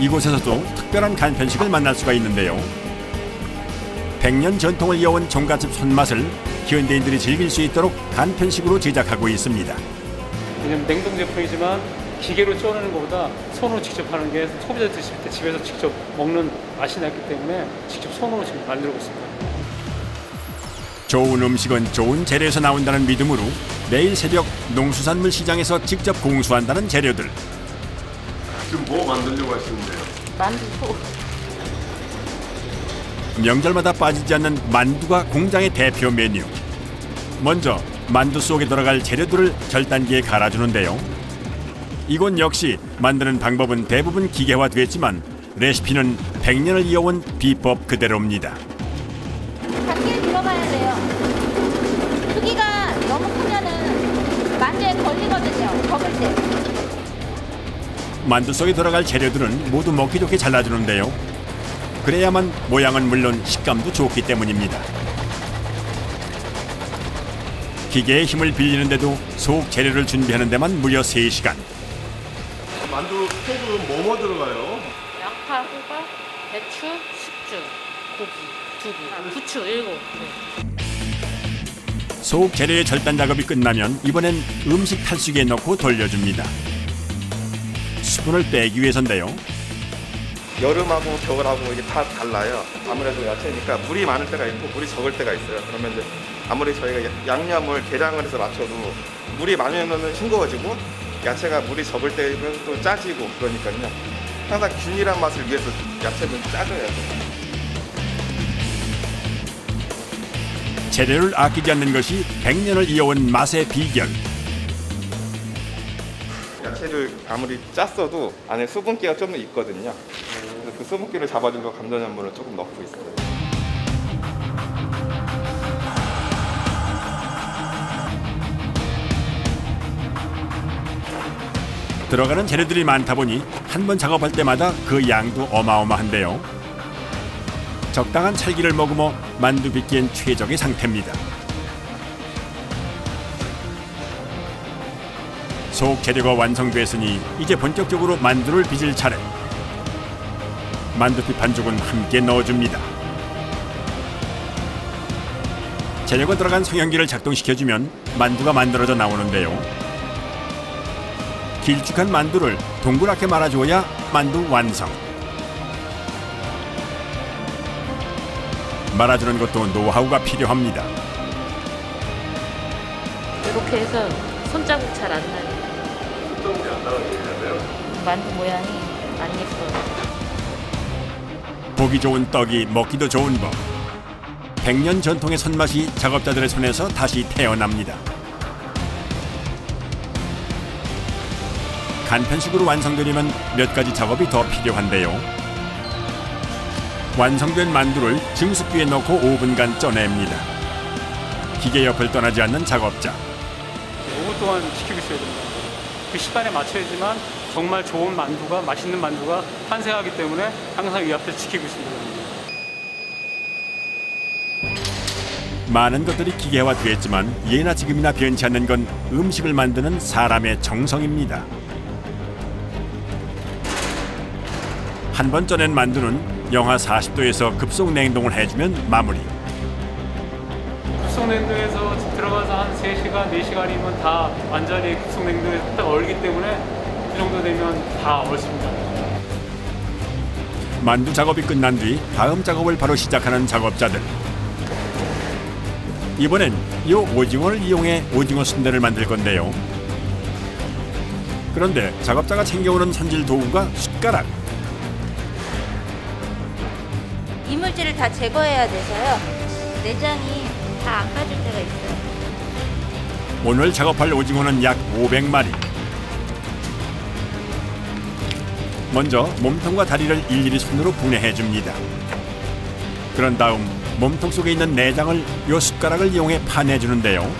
이곳에서도 특별한 간편식을 만날 수가 있는데요. 100년 전통을 이어온 종갓집 손맛을 현대인들이 즐길 수 있도록 간편식으로 제작하고 있습니다. 왜냐면 냉동 제품이지만 기계로 쪼는 것보다 손으로 직접 하는 게 소비자 드실 때 집에서 직접 먹는 맛이 나기 때문에 직접 손으로 지금 만들고 있습니다. 좋은 음식은 좋은 재료에서 나온다는 믿음으로 매일 새벽 농수산물 시장에서 직접 공수한다는 재료들. 지금 뭐 만들려고 하시는데요? 만두. 명절마다 빠지지 않는 만두가 공장의 대표 메뉴. 먼저 만두 속에 들어갈 재료들을 절단기에 갈아주는데요. 이곳 역시 만드는 방법은 대부분 기계화됐지만 레시피는 100년을 이어온 비법 그대로입니다. 단계에 들어가야 돼요. 크기가 너무 크면은 만두에 걸리거든요. 접을 때. 만두 속에 들어갈 재료들은 모두 먹기 좋게 잘라주는데요. 그래야만 모양은 물론 식감도 좋기 때문입니다. 기계의 힘을 빌리는데도 속 재료를 준비하는 데만 무려 3시간. 만두 스테이크는 뭐 들어가요? 양파, 호박, 배추, 숙주, 고기 2개, 부추 7. 네. 속 재료의 절단 작업이 끝나면 이번엔 음식 탈수기에 넣고 돌려줍니다. 수분을 빼기 위해서인데요. 여름하고 겨울하고 이게 다 달라요. 아무래도 야채니까 물이 많을 때가 있고 물이 적을 때가 있어요. 그러면 이제 아무리 저희가 양념을 계량을 해서 맞춰도 물이 많으면 싱거워지고 야채가 물이 적을 때면 또 짜지고 그러니까요. 항상 균일한 맛을 위해서 야채는 짜줘야 돼요. 재료를 아끼지 않는 것이 100년을 이어온 맛의 비결. 야채를 아무리 짰어도 안에 수분기가 좀 있거든요. 그래서 그 수분기를 잡아주려고 감자전분을 조금 넣고 있어요. 들어가는 재료들이 많다 보니 한 번 작업할 때마다 그 양도 어마어마한데요. 적당한 찰기를 머금어 만두 빚기엔 최적의 상태입니다. 속 재료가 완성됐으니 이제 본격적으로 만두를 빚을 차례. 만두피 반죽은 함께 넣어줍니다. 재료가 들어간 성형기를 작동시켜주면 만두가 만들어져 나오는데요. 길쭉한 만두를 동그랗게 말아주어야 만두 완성. 말아주는 것도 노하우가 필요합니다. 이렇게 해서 손자국 잘 안 나요. 손자국이 안 나가게 되냐고요? 만두 모양이 안 예뻐요. 보기 좋은 떡이 먹기도 좋은 법. 100년 전통의 손맛이 작업자들의 손에서 다시 태어납니다. 간편식으로 완성되려면 몇 가지 작업이 더 필요한데요. 완성된 만두를 증습기에 넣고 5분간 쪄냅니다. 기계 옆을 떠나지 않는 작업자. 5분 동안 지키고 있어야 됩니다. 그 시간에 맞춰야지만 정말 좋은 만두가, 맛있는 만두가 탄생하기 때문에 항상 이 앞에서 지키고 있습니다. 많은 것들이 기계화됐지만 예나 지금이나 변치 않는 건 음식을 만드는 사람의 정성입니다. 한 번 쪄낸 만두는 영하 40도에서 급속 냉동을 해주면 마무리. 급속 냉동에서 들어가서 한 3시간, 4시간이면 다 완전히 급속 냉동에서 딱 얼기 때문에 그 정도 되면 다 얼습니다. 만두 작업이 끝난 뒤 다음 작업을 바로 시작하는 작업자들. 이번엔 이 오징어를 이용해 오징어 순대를 만들 건데요. 그런데 작업자가 챙겨오는 손질 도구가 숟가락. 이물질을 다 제거해야 돼서요. 내장이 다 안 빠질 때가 있어요. 오늘 작업할 오징어는 약 500마리. 먼저 몸통과 다리를 일일이 손으로 분해해줍니다. 그런 다음 몸통 속에 있는 내장을 요 숟가락을 이용해 파내주는데요.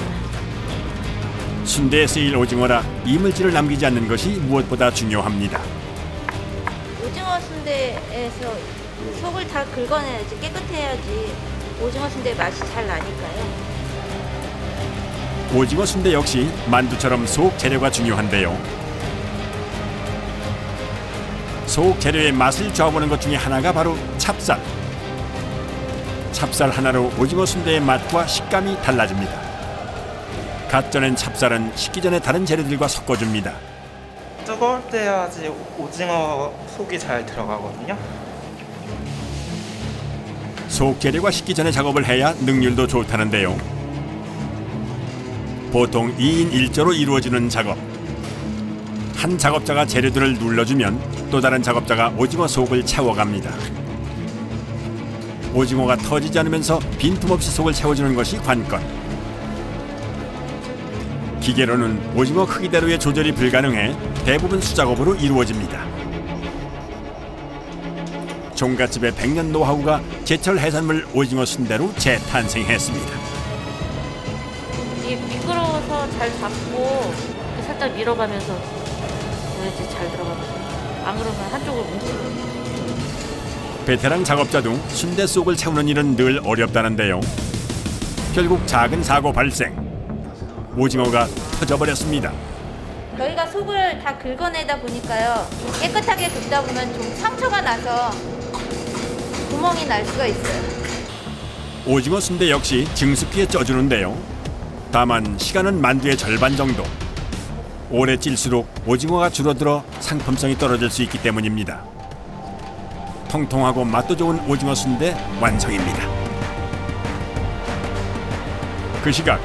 순대에 쓰일 오징어라 이물질을 남기지 않는 것이 무엇보다 중요합니다. 오징어 순대에서 속을 다 긁어내야지, 깨끗해야지 오징어 순대 맛이 잘 나니까요. 오징어 순대 역시 만두처럼 속 재료가 중요한데요. 속 재료의 맛을 좌우하는 것 중에 하나가 바로 찹쌀. 찹쌀 하나로 오징어 순대의 맛과 식감이 달라집니다. 갓 쪄낸 찹쌀은 식기 전에 다른 재료들과 섞어줍니다. 뜨거울 때 해야지 오징어 속이 잘 들어가거든요. 속 재료가 식기 전에 작업을 해야 능률도 좋다는데요. 보통 2인 1조로 이루어지는 작업. 한 작업자가 재료들을 눌러주면 또 다른 작업자가 오징어 속을 채워갑니다. 오징어가 터지지 않으면서 빈틈없이 속을 채워주는 것이 관건. 기계로는 오징어 크기대로의 조절이 불가능해 대부분 수작업으로 이루어집니다. 종갓집의 100년 노하우가 제철 해산물 오징어 순대로 재탄생했습니다. 이게 미끄러워서 잘 잡고 살짝 밀어가면서 해야지 잘 들어가거든요. 안 그러면 한쪽을 뭉치고. 베테랑 작업자도 순대 속을 채우는 일은 늘 어렵다는데요. 결국 작은 사고 발생. 오징어가 터져버렸습니다. 저희가 속을 다 긁어내다 보니까요. 깨끗하게 긁다 보면 좀 상처가 나서 구멍이 날 수가 있어요. 오징어 순대 역시 증습기에 쪄주는데요. 다만 시간은 만두의 절반 정도. 오래 찔수록 오징어가 줄어들어 상품성이 떨어질 수 있기 때문입니다. 통통하고 맛도 좋은 오징어 순대 완성입니다. 그 시각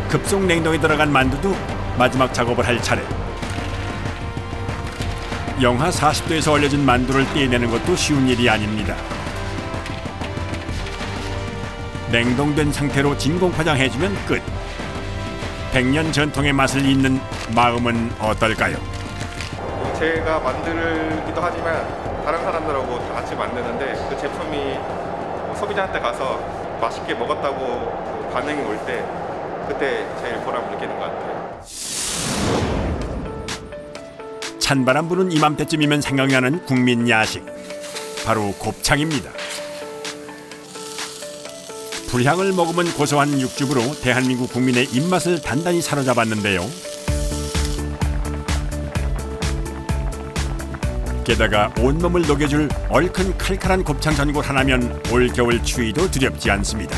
급속 냉동에 들어간 만두도 마지막 작업을 할 차례. 영하 40도에서 얼려진 만두를 떼내는 것도 쉬운 일이 아닙니다. 냉동된 상태로 진공 포장해주면 끝. 100년 전통의 맛을 잇는 마음은 어떨까요? 제가 만들기도 하지만 다른 사람들하고 다 같이 만드는데 그 제품이 소비자한테 가서 맛있게 먹었다고 반응이 올 때 그때 제일 보람을 느끼는 것 같아요. 찬바람 부는 이맘때쯤이면 생각나는 국민 야식. 바로 곱창입니다. 불향을 머금은 고소한 육즙으로 대한민국 국민의 입맛을 단단히 사로잡았는데요. 게다가 온몸을 녹여줄 얼큰 칼칼한 곱창 전골 하나면 올겨울 추위도 두렵지 않습니다.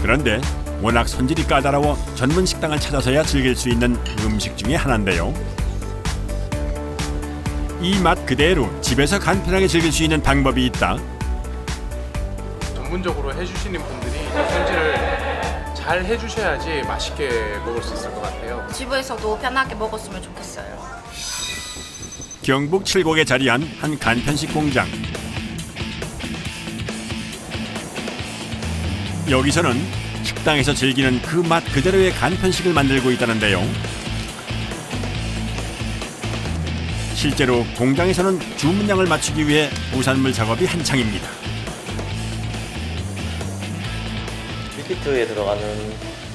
그런데 워낙 손질이 까다로워 전문 식당을 찾아서야 즐길 수 있는 음식 중에 하나인데요. 이 맛 그대로 집에서 간편하게 즐길 수 있는 방법이 있다. 전문적으로 해주시는 분들이 손질을 잘 해주셔야지 맛있게 먹을 수 있을 것 같아요. 집에서도 편하게 먹었으면 좋겠어요. 경북 칠곡에 자리한 한 간편식 공장. 여기서는 식당에서 즐기는 그 맛 그대로의 간편식을 만들고 있다는데요. 실제로 공장에서는 주문량을 맞추기 위해 부산물 작업이 한창입니다. 밀키트에 들어가는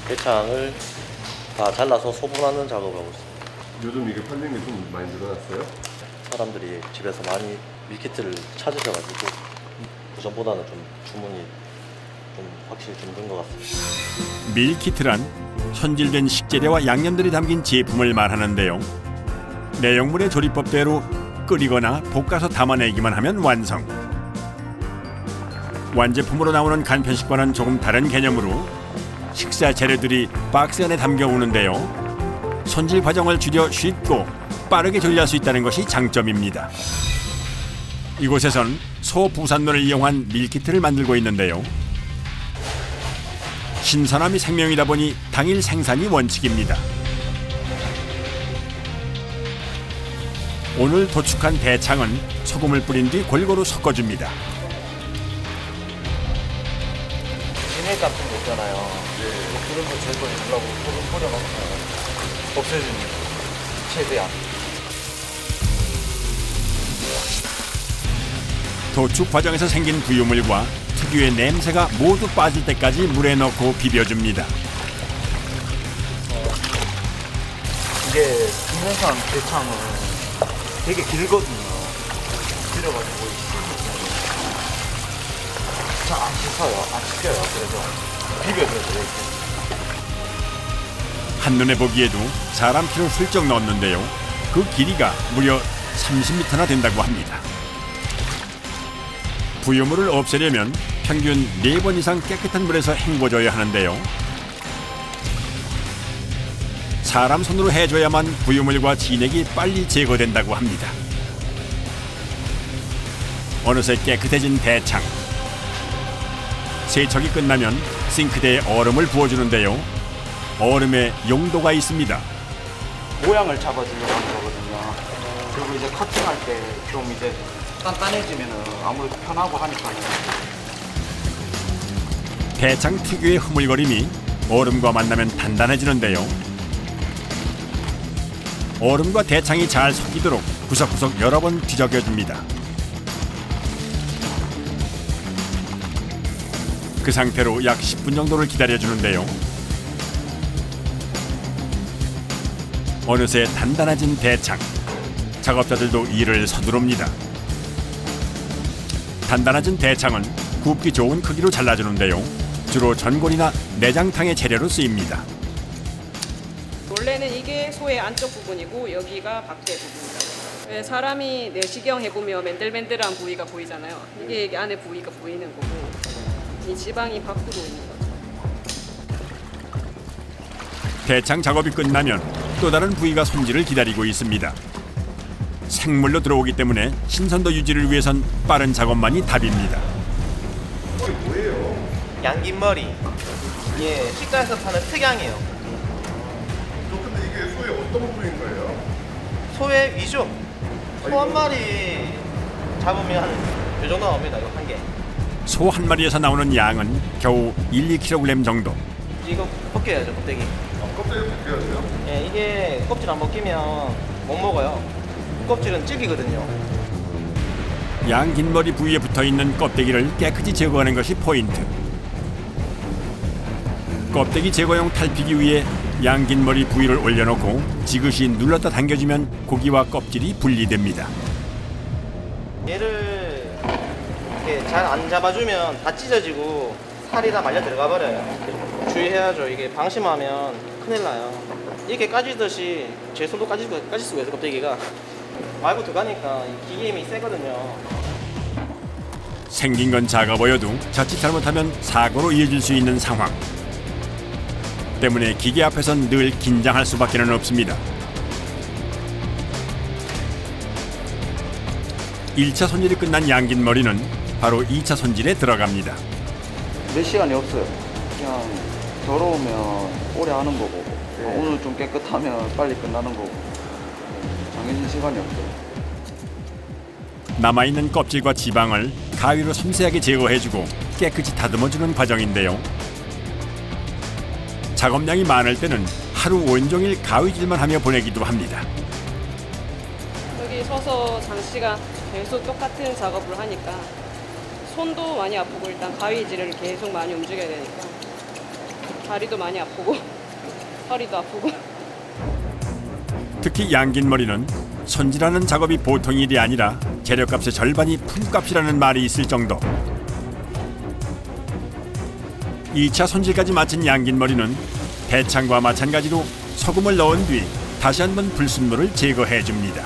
대창을 다 잘라서 소분하는 작업을 하고 있습니다. 요즘 이게 팔리는 게 좀 많이 늘어났어요? 사람들이 집에서 많이 밀키트를 찾으셔가지고 그전보다는 좀 주문이 좀 확실히 좀 는 것 같습니다. 밀키트란 손질된 식재료와 양념들이 담긴 제품을 말하는데요. 내용물의 조리법대로 끓이거나 볶아서 담아내기만 하면 완성. 완제품으로 나오는 간편식과는 조금 다른 개념으로 식사 재료들이 박스 안에 담겨 오는데요. 손질 과정을 줄여 쉽고 빠르게 조리할 수 있다는 것이 장점입니다. 이곳에선 소부산물을 이용한 밀키트를 만들고 있는데요. 신선함이 생명이다 보니 당일 생산이 원칙입니다. 오늘 도축한 대창은 소금을 뿌린 뒤 골고루 섞어줍니다. 진액 같은 거 있잖아요. 그런 거 제거해 주려고 소금 뿌려놓고 없애줍니다. 최대한. 도축 과정에서 생긴 부유물과 특유의 냄새가 모두 빠질 때까지 물에 넣고 비벼줍니다. 이게 국내산 대창은 되게 길거든요. 길어가지고 잘 안 씻어요. 안 씻겨요. 그래서 비벼줘야 돼요. 한눈에 보기에도 사람 키를 훌쩍 넘는데요. 그 길이가 무려 30m나 된다고 합니다. 부유물을 없애려면 평균 4번 이상 깨끗한 물에서 헹궈줘야 하는데요. 사람 손으로 해줘야만 부유물과 진액이 빨리 제거된다고 합니다. 어느새 깨끗해진 대창. 세척이 끝나면 싱크대에 얼음을 부어주는데요. 얼음에 용도가 있습니다. 모양을 잡아주려고 하는 거거든요. 그리고 이제 커팅할 때 좀 이제 단단해지면 아무래도 편하고 하니까요. 대창 특유의 흐물거림이 얼음과 만나면 단단해지는데요. 얼음과 대창이 잘 섞이도록 구석구석 여러 번 뒤적여줍니다. 그 상태로 약 10분 정도를 기다려주는데요. 어느새 단단해진 대창. 작업자들도 일을 서두릅니다. 단단해진 대창은 굽기 좋은 크기로 잘라주는데요. 주로 전골이나 내장탕의 재료로 쓰입니다. 원래는 이게 소의 안쪽 부분이고 여기가 밖에 부분이라고. 사람이 내시경 해보면 맨들맨들한 부위가 보이잖아요. 이게 안에 부위가 보이는 거고 이 지방이 밖으로 있는 거죠. 대창 작업이 끝나면 또 다른 부위가 손질을 기다리고 있습니다. 생물로 들어오기 때문에 신선도 유지를 위해선 빠른 작업만이 답입니다. 이게 뭐예요? 양긴머리. 예, 시가에서 파는 특양이에요. 근데 이게 소의 어떤 부분인가요? 소의 위죠. 소 한 마리 잡으면 이 정도 나옵니다. 이거 한 개. 소 한 마리에서 나오는 양은 겨우 1-2kg 정도. 이거 벗겨야죠, 껍데기. 껍데기 벗겨야 돼요? 예, 이게 껍질 안 벗기면 못 먹어요. 껍질은 질기거든요. 양 긴 머리 부위에 붙어있는 껍데기를 깨끗이 제거하는 것이 포인트. 껍데기 제거용 탈피기 위에 양 긴 머리 부위를 올려놓고 지그시 눌렀다 당겨주면 고기와 껍질이 분리됩니다. 얘를 이렇게 잘 안 잡아주면 다 찢어지고 살이 다 말려 들어가 버려요. 주의해야죠. 이게 방심하면 큰일 나요. 이렇게 까지듯이 제 손도 까질 수가 있어요. 껍데기가 말고 들어가니까 기계 힘이 세거든요. 생긴 건 작아 보여도 자칫 잘못하면 사고로 이어질 수 있는 상황. 때문에 기계 앞에선 늘 긴장할 수밖에 없습니다. 1차 손질이 끝난 양긴 머리는 바로 2차 손질에 들어갑니다. 몇 시간이 없어요. 그냥 더러우면 오래 하는 거고 오늘 좀 깨끗하면 빨리 끝나는 거고 정해진 시간이 없어요. 남아있는 껍질과 지방을 가위로 섬세하게 제거해주고 깨끗이 다듬어주는 과정인데요. 작업량이 많을 때는 하루 온종일 가위질만 하며 보내기도 합니다. 여기 서서 장시간 계속 똑같은 작업을 하니까 손도 많이 아프고 일단 가위질을 계속 많이 움직여야 되니까 다리도 많이 아프고 허리도 아프고. 특히 양긴 머리는 손질하는 작업이 보통 일이 아니라 재료값의 절반이 품값이라는 말이 있을 정도. 2차 손질까지 마친 양긴 머리는 대창과 마찬가지로 소금을 넣은 뒤 다시 한번 불순물을 제거해줍니다.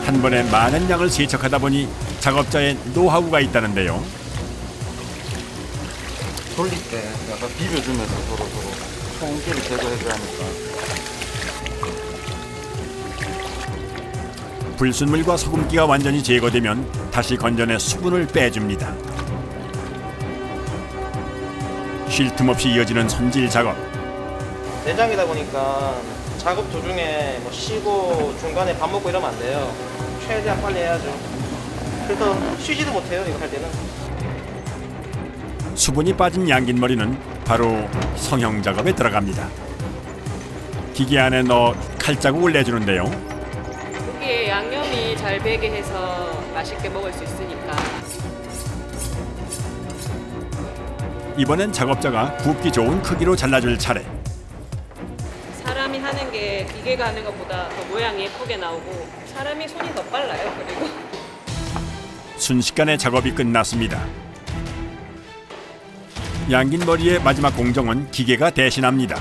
한 번에 많은 양을 세척하다 보니 작업자의 노하우가 있다는데요. 돌릴 때 약간 비벼주면서 서로 총기를 제거해줘야 하니까. 불순물과 소금기가 완전히 제거되면 다시 건져내 수분을 빼줍니다. 쉴 틈 없이 이어지는 손질 작업. 내장이다 보니까 작업 도중에 뭐 쉬고 중간에 밥 먹고 이러면 안 돼요. 최대한 빨리 해야죠. 그래서 쉬지도 못해요, 이거 할 때는. 수분이 빠진 양긴 머리는 바로 성형 작업에 들어갑니다. 기계 안에 넣어 칼자국을 내주는데요. 고기에 양념이 잘 배게 해서 맛있게 먹을 수 있으니까. 이번엔 작업자가 굽기 좋은 크기로 잘라줄 차례. 사람이 하는 게 기계가 하는 것보다 더 모양이 예쁘게 나오고 사람이 손이 더 빨라요. 그리고 순식간에 작업이 끝났습니다. 양긴 머리의 마지막 공정은 기계가 대신합니다.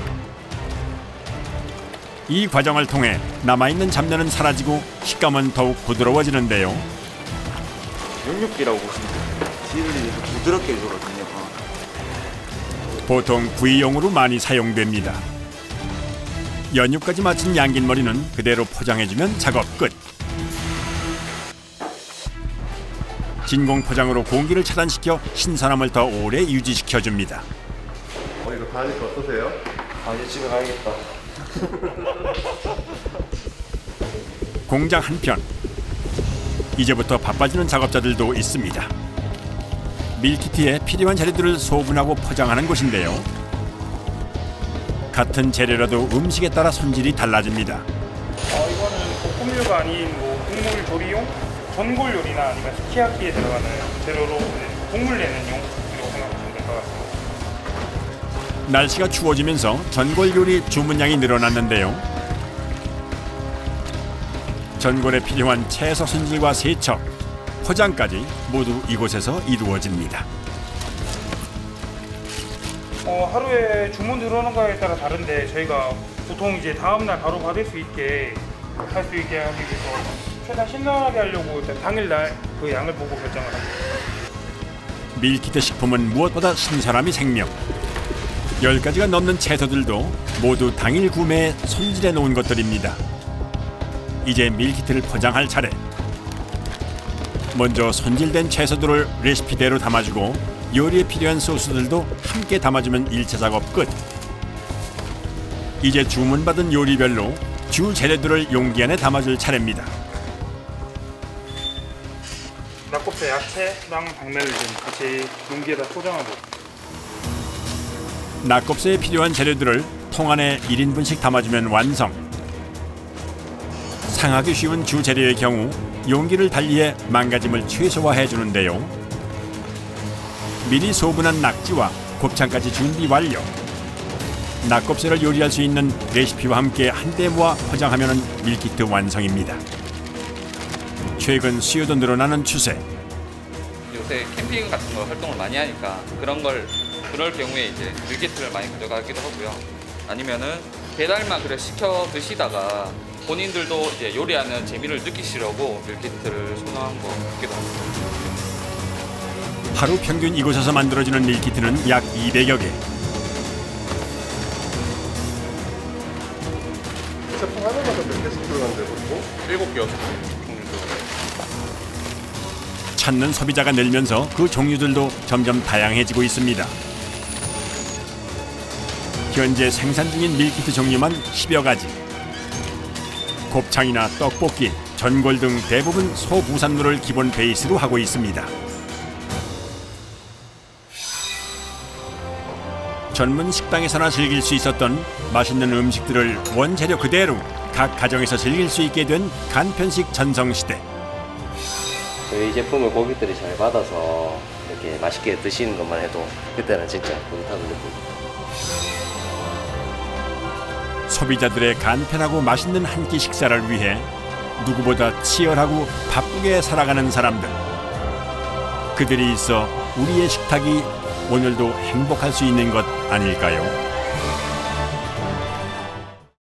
이 과정을 통해 남아있는 잡내는 사라지고 식감은 더욱 부드러워지는데요. 영육기라고 보시면 돼요. 질을 이렇게 부드럽게 해주거든요. 보통 구이용으로 많이 사용됩니다. 연육까지 마친 양긴 머리는 그대로 포장해주면 작업 끝. 진공 포장으로 공기를 차단시켜 신선함을 더 오래 유지시켜줍니다. 이거 다 하니까 어떠세요? 이제 집에 가야겠다. 공장 한편, 이제부터 바빠지는 작업자들도 있습니다. 밀키트에 필요한 재료들을 소분하고 포장하는 곳인데요. 같은 재료라도 음식에 따라 손질이 달라집니다. 이거는 볶음류가 아닌 국물 조리용, 전골 요리나 아니면 스키야키에 들어가는 재료로 국물 내는 용이라고 생각하시면 될 것 같습니다. 날씨가 추워지면서 전골 요리 주문량이 늘어났는데요. 전골에 필요한 채소 손질과 세척, 포장까지 모두 이곳에서 이루어집니다. 하루에 주문 들어오는 거에 따라 다른데 저희가 보통 이제 다음 날 바로 받을 수 있게 할 수 있게 하기 위해서 최대한 신선하게 하려고 일단 당일날 그 양을 보고 결정을 합니다. 밀키트 식품은 무엇보다 신선함이 생명. 10가지가 넘는 채소들도 모두 당일 구매해 손질해 놓은 것들입니다. 이제 밀키트를 포장할 차례. 먼저 손질된 채소들을 레시피대로 담아주고 요리에 필요한 소스들도 함께 담아주면 1차 작업 끝. 이제 주문받은 요리별로 주 재료들을 용기 안에 담아줄 차례입니다. 낙곱새 야채랑 당면을 좀 같이 용기에다 포장하고. 낙곱새에 필요한 재료들을 통 안에 1인분씩 담아주면 완성. 상하기 쉬운 주 재료의 경우 용기를 달리해 망가짐을 최소화해 주는데요. 미리 소분한 낙지와 곱창까지 준비 완료. 낙곱새를 요리할 수 있는 레시피와 함께 한데 모아 포장하면 밀키트 완성입니다. 최근 수요도 늘어나는 추세. 요새 캠핑 같은 거 활동을 많이 하니까 그럴 경우에 이제 밀키트를 많이 가져가기도 하고요. 아니면은 배달만 그래 시켜 드시다가 본인들도 이제 요리하는 재미를 느끼시려고 밀키트를 선호한 거 같기도 합니다. 하루 평균 이곳에서 만들어지는 밀키트는 약 200여 개. 제품 하나마다 몇 개씩 들어가는데 보통? 7개, 6개 종류 들어가요. 찾는 소비자가 늘면서 그 종류들도 점점 다양해지고 있습니다. 현재 생산 중인 밀키트 종류만 10여 가지. 곱창이나 떡볶이, 전골 등 대부분 소부산물을 기본 베이스로 하고 있습니다. 전문 식당에서나 즐길 수 있었던 맛있는 음식들을 원재료 그대로 각 가정에서 즐길 수 있게 된 간편식 전성시대. 저희 제품을 고객들이 잘 받아서 이렇게 맛있게 드시는 것만 해도 그때는 진짜 뿌듯함을 느낍니다. 소비자들의 간편하고 맛있는 한 끼 식사를 위해 누구보다 치열하고 바쁘게 살아가는 사람들. 그들이 있어 우리의 식탁이 오늘도 행복할 수 있는 것 아닐까요?